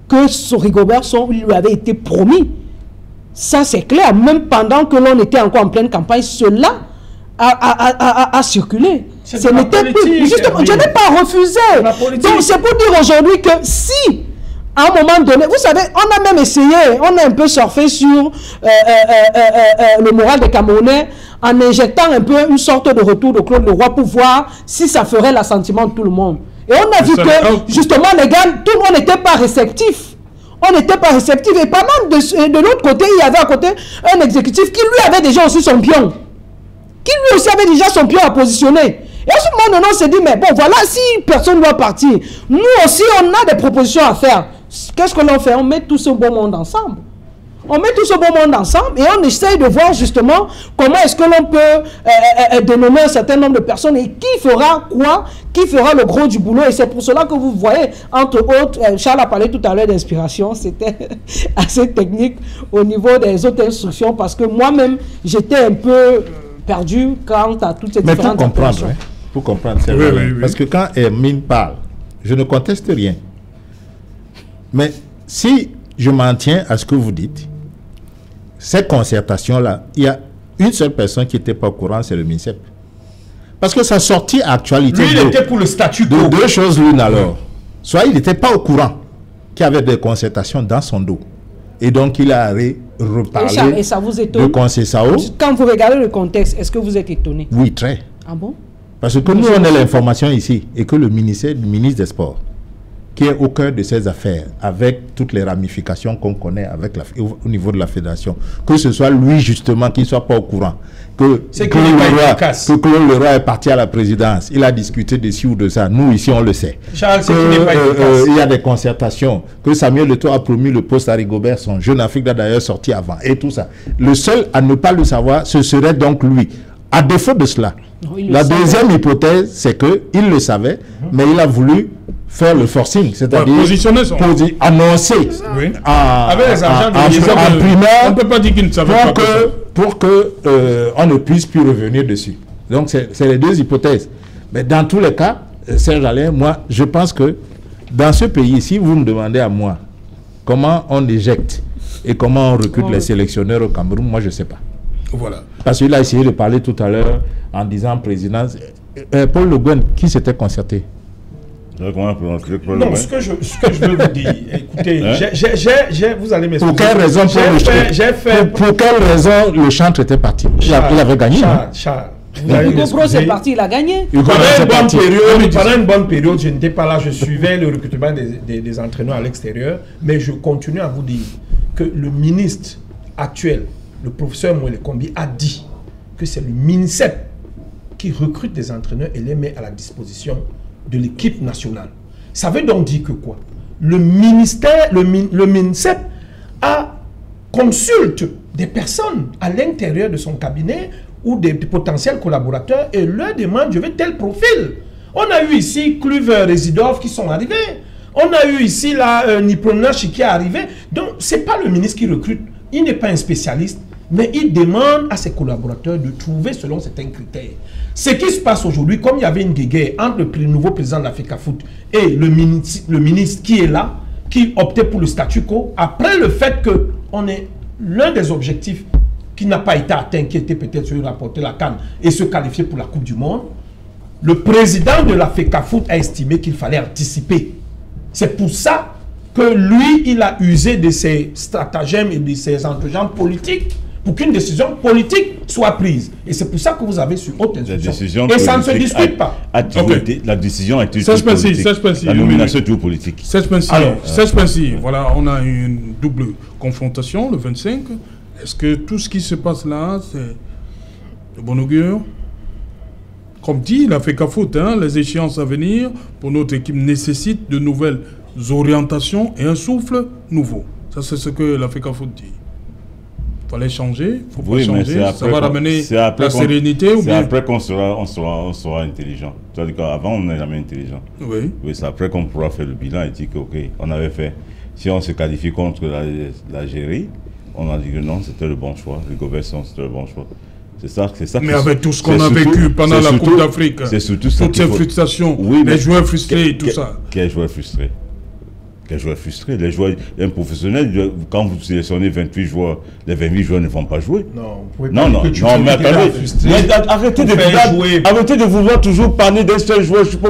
que Rigobert lui avait été promis. Ça c'est clair, même pendant que l'on était encore en pleine campagne, cela a circulé. Ce n'était plus, justement, je n'ai pas refusé. Donc c'est pour dire aujourd'hui que si, à un moment donné, vous savez, on a même essayé, on a un peu surfé sur le moral des Camerounais en injectant un peu une sorte de retour de Claude Leroy pour voir si ça ferait l'assentiment de tout le monde. Et on a vu que, justement, les gars, tout le monde n'était pas réceptif. On n'était pas réceptif. Et pendant de l'autre côté, il y avait à côté un exécutif qui lui avait déjà aussi son pion. Qui lui aussi avait déjà son pion à positionner. Et à ce moment-là, on s'est dit, mais bon, voilà, si personne ne doit partir, nous aussi, on a des propositions à faire. Qu'est-ce que l'on fait? On met tout ce beau monde ensemble. On met tout ce beau monde ensemble et on essaye de voir justement comment est-ce que l'on peut dénommer un certain nombre de personnes et qui fera quoi, qui fera le gros du boulot. Et c'est pour cela que vous voyez, entre autres, Charles a parlé tout à l'heure d'inspiration, c'était assez technique au niveau des autres instructions parce que moi-même, j'étais un peu perdu quant à toutes ces différentes instructions. Mais pour comprendre, c'est vrai. Parce que quand Hermine parle, je ne conteste rien. Mais si je m'en tiens à ce que vous dites, cette concertation-là, il y a une seule personne qui n'était pas au courant, c'est le MINSEP. Parce que sa sortie à actualité... Lui, il était pour le statut quo. Deux choses l'une alors. Soit il n'était pas au courant qu'il y avait des concertations dans son dos. Et donc, il a reparlé et ça vous étonne? de Conseil Sao. Quand vous regardez le contexte, est-ce que vous êtes étonné? Oui, très. Ah bon? Parce que nous, on a l'information ici et que le ministre des Sports qui est au cœur de ces affaires, avec toutes les ramifications qu'on connaît avec au niveau de la fédération, que ce soit lui justement qui ne soit pas au courant, que Claude Leroy est parti à la présidence, il a discuté de ci ou de ça, nous ici on le sait. Charles, il y a des concertations, que Samuel Eto'o a promis le poste à Rigobert, son Jeune Afrique l'a d'ailleurs sorti avant, et tout ça. Le seul à ne pas le savoir, ce serait donc lui. À défaut de cela, la deuxième hypothèse, c'est qu'il le savait, mais il a voulu faire le forcing, c'est-à-dire annoncer avec les agents en primaire, on peut pas dire qu'il ne savait pas pour que on ne puisse plus revenir dessus. Donc c'est les deux hypothèses. Mais dans tous les cas, Serge Alain, moi je pense que dans ce pays, si vous me demandez à moi comment on éjecte et comment on recrute les sélectionneurs au Cameroun, moi je ne sais pas. Voilà. Parce qu'il a essayé de parler tout à l'heure en disant présidence. Paul Le Guen, qui s'était concerté? Non, ce que je veux vous dire, écoutez, vous allez m'expliquer. Pour quelle raison pour quelle raison le chantre était parti? Il avait gagné. Hugo Broz est parti, il a gagné. Pendant une bonne période, je n'étais pas là, je suivais le recrutement des entraîneurs à l'extérieur, mais je continue à vous dire que le ministre actuel, le professeur Moël Kombi, a dit que c'est le MINSEP qui recrute des entraîneurs et les met à la disposition de l'équipe nationale. Ça veut donc dire que quoi? Le ministère, le MINSEP consulte des personnes à l'intérieur de son cabinet ou des potentiels collaborateurs et leur demande, je veux tel profil. On a eu ici Kluver, Rezidov qui sont arrivés. On a eu ici Nipronachi qui est arrivé. Donc, ce n'est pas le ministre qui recrute. Il n'est pas un spécialiste, mais il demande à ses collaborateurs de trouver selon certains critères. Ce qui se passe aujourd'hui, comme il y avait une guéguerre entre le nouveau président de la FECAFOOT et le ministre qui est là, qui optait pour le statu quo, après le fait qu'on est l'un des objectifs qui n'a pas été atteint, qui était peut-être celui de rapporter la CAN et se qualifier pour la Coupe du Monde, le président de la FECAFOOT a estimé qu'il fallait anticiper. C'est pour ça que lui, il a usé de ses stratagèmes et de ses entrejambes politiques pour qu'une décision politique soit prise. Et c'est pour ça que vous avez sur haute instruction. Et ça ne se discute pas. La décision a été politique. La nomination est toujours politique. Serge Pensi, voilà, on a une double confrontation le 25. Est-ce que tout ce qui se passe là, c'est de bon augure? Comme dit, il a fait qu'à faute, les échéances à venir pour notre équipe nécessitent de nouvelles orientations et un souffle nouveau. Ça, c'est ce que la FECA Foot dit. Il fallait changer, il faut pas changer. Ça va ramener la sérénité ou bien... C'est après qu'on sera intelligent. C'est-à-dire qu'avant, on n'est jamais intelligent. Oui. C'est après qu'on pourra faire le bilan et dire que, ok, on avait fait... Si on se qualifie contre l'Algérie, on a dit que non, c'était le bon choix. Les gouvernements, c'était le bon choix. C'est ça. Mais avec tout ce qu'on a vécu pendant la Coupe d'Afrique, toutes ces frustrations, les joueurs frustrés et tout ça. Quels joueurs frustrés? Quels joueurs frustrés? Les joueurs, un professionnel, quand vous sélectionnez 28 joueurs, les 28 joueurs ne vont pas jouer. Non, vous pouvez pas mais attendez. Arrêtez de vouloir toujours parler d'un seul joueur. C'est pas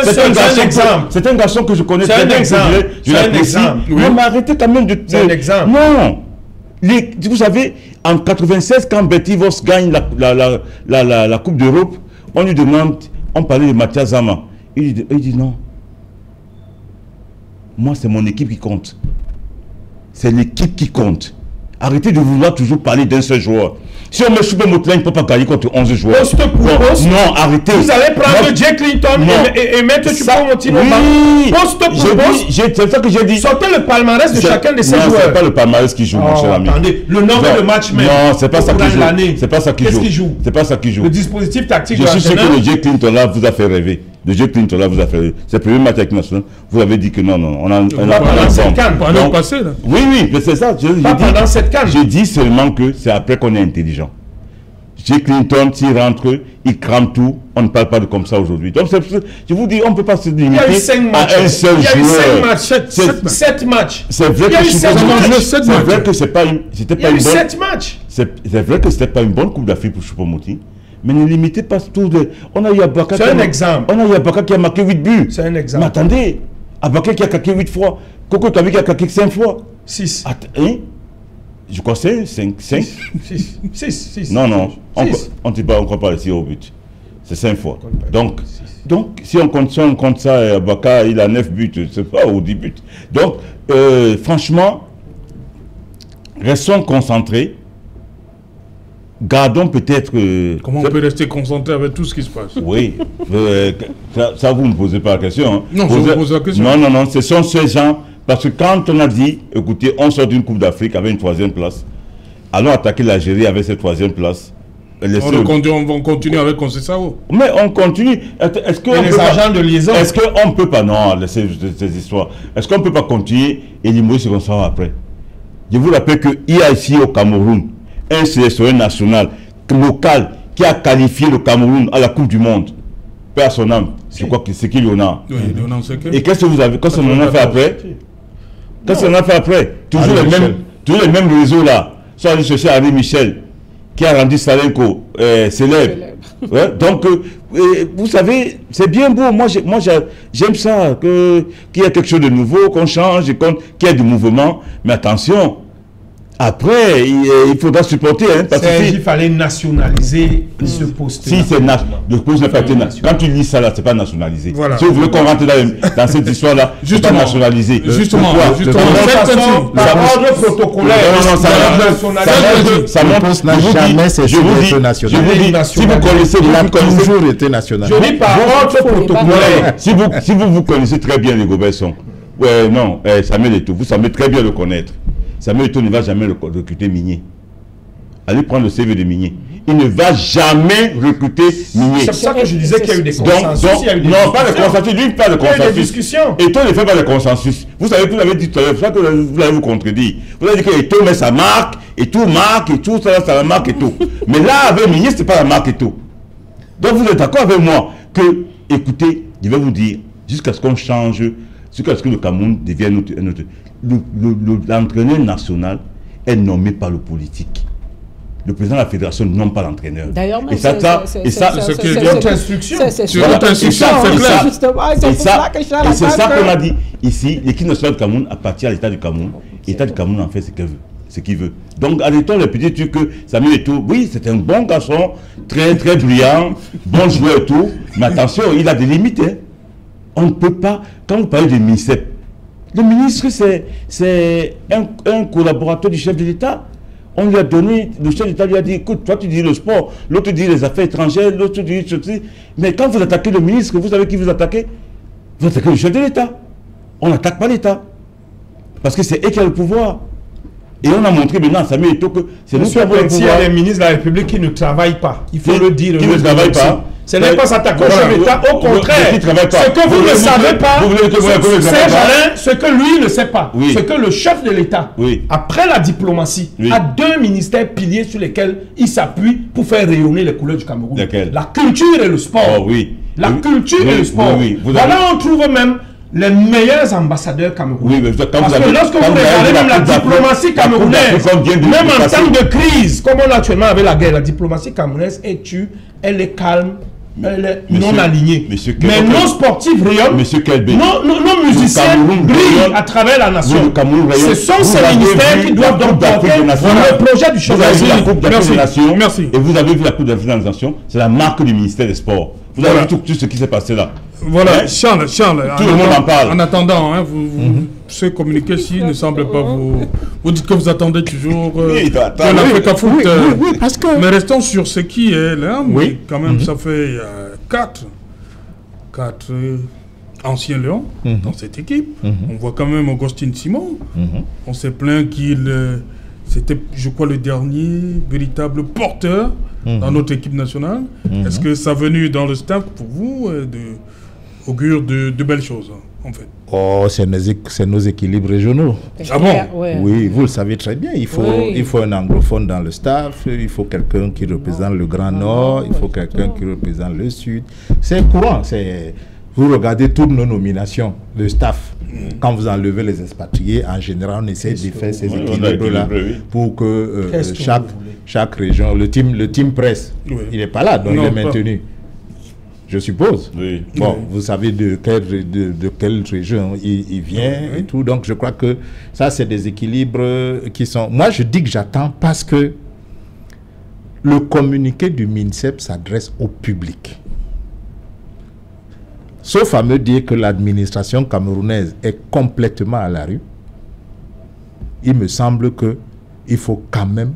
un seul exemple. C'est un garçon que je connais très bien. C'est un exemple. Non, mais arrêtez quand même de... C'est un exemple. Non. Vous savez, en 96, quand Betty Voss gagne la Coupe d'Europe, on lui demande, on parlait de Mathias Zama. Il dit non. Moi, c'est mon équipe qui compte. C'est l'équipe qui compte. Arrêtez de vouloir toujours parler d'un seul joueur. Si on met Choupo-Moting, il ne peut pas gagner contre 11 joueurs. Poste pour poste. Non, arrêtez. Vous allez prendre Jay Clinton et mettre Choupo-Moting au banc. Poste pour poste. C'est ça que j'ai dit. Sortez le palmarès de chacun de ces joueurs. Non, ce n'est pas le palmarès qui joue, mon cher ami. Attendez, le nombre de matchs même. Non, ce n'est pas ça qui joue. C'est pas ça qui joue. Qu'est-ce qui joue? C'est pas ça qui joue. Le dispositif tactique de l'Arsenal. Je suis sûr que le Jay Clinton là vous a fait rêver. Le Jay Clinton là vous a fait rêver. C'est le premier match avec national. Vous avez dit que non, on a pendant cette canne. Pendant le passé, là. Oui, mais c'est ça. Pendant cette canne. Je dis seulement que c'est après qu'on est intelligent. Jay Clinton, s'il rentre, il crame tout. On ne parle pas de comme ça aujourd'hui. Donc, je vous dis, on ne peut pas se limiter à un seul joueur. Il y a eu 7 matchs. C'est vrai que c'était pas une bonne... 7 matchs. C'est vrai que c'était pas une bonne Coupe d'Afrique pour Choupo-Moting. Mais ne limitez pas tout. On a eu Abaka. C'est un exemple. On a eu Abaka qui a marqué 8 buts. C'est un exemple. Mais attendez, Abaka qui a claqué 8 fois. Coco Kavi qui a claqué 5 fois. 6. Je crois que c'est 5. 6. Non, on ne dit pas, on ne croit pas ici au but. C'est 5 fois. Donc, si on compte ça, Baka, il a 9 buts, je ne sais pas, ou 10 buts. Donc, franchement, restons concentrés. Gardons peut-être... Comment on peut rester concentré avec tout ce qui se passe? Oui, ça vous ne posez pas la question. Hein. Non, je vous pose la question. Non, ce sont ces gens... Parce que quand on a dit, écoutez, on sort d'une Coupe d'Afrique avec une 3e place, allons attaquer l'Algérie avec cette 3e place. On va continuer avec Conceição. Mais on continue. Est-ce que les agents de liaison. Est-ce qu'on ne peut pas... Non, laissez ces histoires. Est-ce qu'on ne peut pas continuer et limiter ce qu'on sort après? Je vous rappelle qu'il y a ici au Cameroun un sélectionneur national, local, qui a qualifié le Cameroun à la Coupe du Monde. Père son âme, je crois que c'est qui Léonard. Oui, Léonard Seké. Et qu'est-ce que vous avez, qu'est-ce qu'on en a fait après? Qu'est-ce qu'on a fait après? Toujours les mêmes réseaux là. Soit allé chercher Henri Michel, qui a rendu Salenko célèbre. Ouais, donc, vous savez, c'est bien beau. Moi j'aime ça, qu'il y ait quelque chose de nouveau, qu'on change, qu'il y ait du mouvement. Mais attention, après, il faudra supporter. Hein, parce il fallait nationaliser ce poste. Si c'est le poste n'est pas été nationalisé. Quand tu lis ça là, c'est pas nationalisé. Voilà. Si vous voulez qu'on rentre dans cette histoire-là, c'est pas nationalisé. Justement. Par ordre protocolaire. Ça montre n'a jamais cessé d'être nationalisé. Si vous connaissez, il a toujours été nationalisé. Je dis par ordre protocolaire. Si vous connaissez très bien les Gobesson, non, Samuel Eto'o, vous savez très bien le connaître. Samuel Eto'o ne va jamais recruter Migné. Allez prendre le CV de Migné. Il ne va jamais recruter Migné. C'est pour ça que je disais qu'il y a eu des consensus. Non, pas de consensus. Lui, pas de consensus. Il y a eu des discussions. Eto'o ne fait pas de consensus. Vous savez, vous l'avez dit tout à l'heure, c'est ça que vous allez vous contredire. Vous avez dit que Eto'o met sa marque, et tout marque, et tout ça, ça la marque Eto'o. Mais là, avec Migné, ce n'est pas la marque Eto'o. Donc vous êtes d'accord avec moi que, écoutez, je vais vous dire, jusqu'à ce qu'on change, jusqu'à ce que le Cameroun devienne notre... L'entraîneur national est nommé par le politique. Le président de la fédération nomme pas l'entraîneur. D'ailleurs, et ça, c'est votre instruction. C'est votre instruction, c'est clair. Et c'est ça qu'on a dit. Ici, l'équipe nationale du Cameroun appartient à l'État du Cameroun. L'État du Cameroun en fait ce qu'il veut. Donc, arrêtons le petit truc que Samuel Eto'o, oui, c'est un bon garçon, très, très brillant, bon joueur et tout. Mais attention, il a des limites. Hein. On ne peut pas, quand vous parlez de MINSEP, le ministre, c'est un collaborateur du chef de l'État. On lui a donné, le chef de l'État lui a dit, écoute, toi tu dis le sport, l'autre dit les affaires étrangères, l'autre dit ceci. Mais quand vous attaquez le ministre, vous savez qui vous attaquez? Vous attaquez le chef de l'État. On n'attaque pas l'État. Parce que c'est eux qui ont le pouvoir. Et on a montré maintenant à Samuel Eto'o que c'est nous qui avons le pouvoir. Il y a des ministres de la République qui ne travaillent pas. Il faut le dire. Qui ne travaillent pas. Ce n'est pas s'attaquer au chef de l'État, au contraire. Ce que vous ne savez pas, ce que lui ne sait pas, ce que le chef de l'État, après la diplomatie, a 2 ministères piliers sur lesquels il s'appuie pour faire rayonner les couleurs du Cameroun. La culture et le sport. La culture et le sport. Voilà, on trouve même les meilleurs ambassadeurs camerounais. Parce que lorsque vous regardez même la diplomatie camerounaise, même en temps de crise, comme on a actuellement avec la guerre, la diplomatie camerounaise est tue, elle est calme, elle est non alignée. Mais nos sportifs rayonnent, nos musiciens brillent à travers la nation. Ce sont ces ministères qui doivent donc porter le projet du chef de l'État. Merci. Et vous avez vu la Coupe d'Afrique des Nations, c'est la marque du ministère des Sports. Vous avez vu tout ce qui s'est passé là. Voilà, Charles, tout le monde en parle. En attendant, hein, ce communiqué-ci ne semble pas vous... Vous dites que vous attendez toujours l'Africa Foot. Parce que... Mais restons sur ce qui est là. Oui. Quand même, ça fait 4 anciens Lions dans cette équipe. On voit quand même Augustin Simon. On s'est plaint qu'il... C'était, je crois, le dernier véritable porteur dans notre équipe nationale. Est-ce que ça venu dans le staff pour vous augure de belles choses, en fait? Oh, c'est nos équilibres régionaux. Ah bon? Oui, vous le savez très bien. Il faut un anglophone dans le staff, il faut quelqu'un qui représente le Grand Nord, il faut quelqu'un qui représente le Sud. C'est courant. Vous regardez toutes nos nominations, le staff. Quand vous enlevez les expatriés, en général, on essaie de faire ces équilibres-là pour que chaque région, le team presse, il n'est pas là, donc il est maintenu. Je suppose. Bon, vous savez de quelle région il vient et tout. Donc, je crois que ça, c'est des équilibres qui sont... Moi, je dis que j'attends parce que le communiqué du MINSEP s'adresse au public. sauf à me dire que l'administration camerounaise est complètement à la rue, il me semble qu'il faut quand même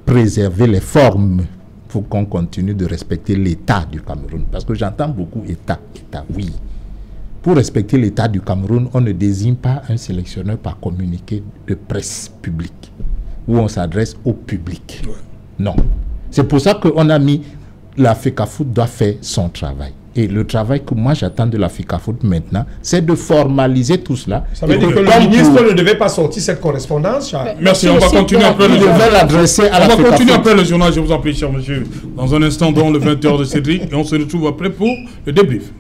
préserver les formes pour qu'on continue de respecter l'État du Cameroun. Parce que j'entends beaucoup État, oui. Pour respecter l'État du Cameroun, on ne désigne pas un sélectionneur par communiqué de presse publique, où on s'adresse au public. Ouais. Non. C'est pour ça qu'on a mis la FECAFOOT doit faire son travail. Et le travail que moi j'attends de la FECAFOOT maintenant, c'est de formaliser tout cela. Ça veut dire que le ministre ne devait pas sortir cette correspondance, Charles. Merci, on va continuer après le journal. On va continuer après le journal, je vous en prie, cher monsieur. Dans un instant, dans le 20h de Cédric, et on se retrouve après pour le débrief.